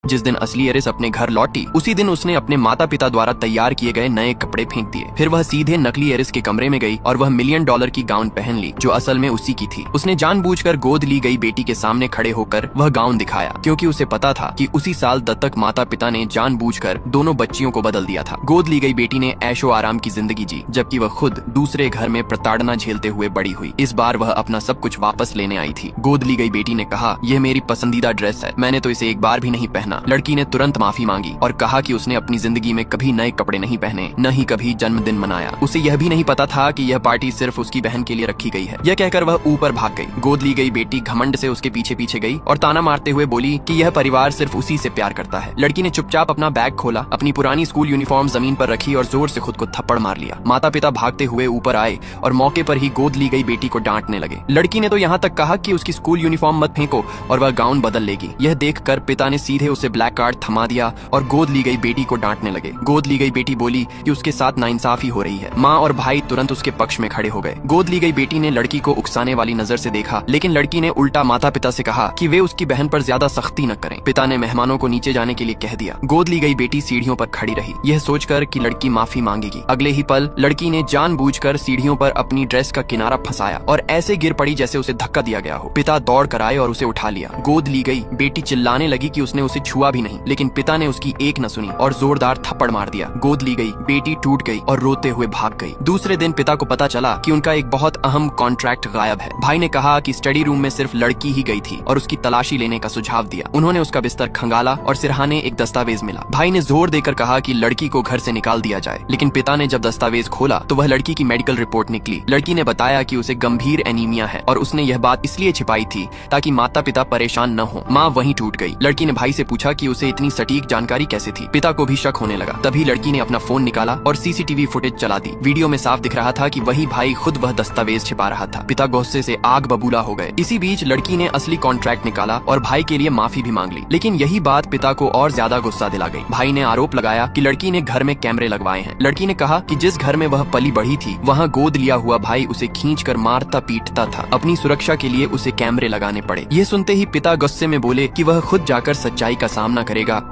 जिस दिन असली एरिस अपने घर लौटी उसी दिन उसने अपने माता पिता द्वारा तैयार किए गए नए कपड़े फेंक दिए। फिर वह सीधे नकली एरिस के कमरे में गई और वह $1 मिलियन की गाउन पहन ली जो असल में उसी की थी। उसने जानबूझकर गोद ली गई बेटी के सामने खड़े होकर वह गाउन दिखाया क्योंकि उसे पता था कि उसी साल दत्तक माता पिता ने जानबूझकर दोनों बच्चियों को बदल दिया था। गोद ली गई बेटी ने ऐशो आराम की जिंदगी जी जबकि वह खुद दूसरे घर में प्रताड़ना झेलते हुए बड़ी हुई। इस बार वह अपना सब कुछ वापस लेने आई थी। गोद ली गई बेटी ने कहा, यह मेरी पसंदीदा ड्रेस है, मैंने तो इसे एक बार भी नहीं पहना। लड़की ने तुरंत माफी मांगी और कहा कि उसने अपनी जिंदगी में कभी नए कपड़े नहीं पहने, न ही कभी जन्मदिन मनाया। उसे यह भी नहीं पता था कि यह पार्टी सिर्फ उसकी बहन के लिए रखी गई है। यह कहकर वह ऊपर भाग गई। गोद ली गई बेटी घमंड से उसके पीछे पीछे गई और ताना मारते हुए बोली कि यह परिवार सिर्फ उसी से प्यार करता है। लड़की ने चुपचाप अपना बैग खोला, अपनी पुरानी स्कूल यूनिफॉर्म जमीन पर रखी और जोर से खुद को थप्पड़ मार लिया। माता पिता भागते हुए ऊपर आए और मौके पर ही गोद ली गई बेटी को डांटने लगे। लड़की ने तो यहाँ तक कहा कि उसकी स्कूल यूनिफॉर्म मत फेंको और वह गाउन बदल लेगी। यह देखकर पिता ने सीधे उसे ब्लैक कार्ड थमा दिया और गोद ली गई बेटी को डांटने लगे। गोद ली गई बेटी बोली कि उसके साथ नाइंसाफी हो रही है। माँ और भाई तुरंत उसके पक्ष में खड़े हो गए। गोद ली गई बेटी ने लड़की को उकसाने वाली नजर से देखा, लेकिन लड़की ने उल्टा माता पिता से कहा कि वे उसकी बहन पर ज्यादा सख्ती न करें। पिता ने मेहमानों को नीचे जाने के लिए कह दिया। गोद ली गई बेटी सीढ़ियों पर खड़ी रही, यह सोचकर कि लड़की माफी मांगेगी। अगले ही पल लड़की ने जानबूझकर सीढ़ियों पर अपनी ड्रेस का किनारा फंसाया और ऐसे गिर पड़ी जैसे उसे धक्का दिया गया हो। पिता दौड़ कर आए और उसे उठा लिया। गोद ली गई बेटी चिल्लाने लगी कि उसने उसे छुआ भी नहीं, लेकिन पिता ने उसकी एक न सुनी और जोरदार थप्पड़ मार दिया। गोद ली गई बेटी टूट गई और रोते हुए भाग गई। दूसरे दिन पिता को पता चला कि उनका एक बहुत अहम कॉन्ट्रैक्ट गायब है। भाई ने कहा कि स्टडी रूम में सिर्फ लड़की ही गई थी और उसकी तलाशी लेने का सुझाव दिया। उन्होंने उसका बिस्तर खंगाला और सिरहाने एक दस्तावेज मिला। भाई ने जोर देकर कहा कि लड़की को घर से निकाल दिया जाए, लेकिन पिता ने जब दस्तावेज खोला तो वह लड़की की मेडिकल रिपोर्ट निकली। लड़की ने बताया कि उसे गंभीर एनीमिया है और उसने यह बात इसलिए छिपाई थी ताकि माता पिता परेशान न हो। माँ वहीं टूट गई। लड़की ने भाई से पूछा कि उसे इतनी सटीक जानकारी कैसे थी। पिता को भी शक होने लगा। तभी लड़की ने अपना फोन निकाला और सीसीटीवी फुटेज चला दी। वीडियो में साफ दिख रहा था कि वही भाई खुद वह दस्तावेज छिपा रहा था। पिता गुस्से से आग बबूला हो गए। इसी बीच लड़की ने असली कॉन्ट्रैक्ट निकाला और भाई के लिए माफी भी मांग ली, लेकिन यही बात पिता को और ज्यादा गुस्सा दिला गई। भाई ने आरोप लगाया कि लड़की ने घर में कैमरे लगवाए हैं। लड़की ने कहा कि जिस घर में वह पली बढ़ी थी वहाँ गोद लिया हुआ भाई उसे खींचकर मारता पीटता था। अपनी सुरक्षा के लिए उसे कैमरे लगाने पड़े। यह सुनते ही पिता गुस्से में बोले कि वह खुद जाकर सच्चाई का सामना करेगा।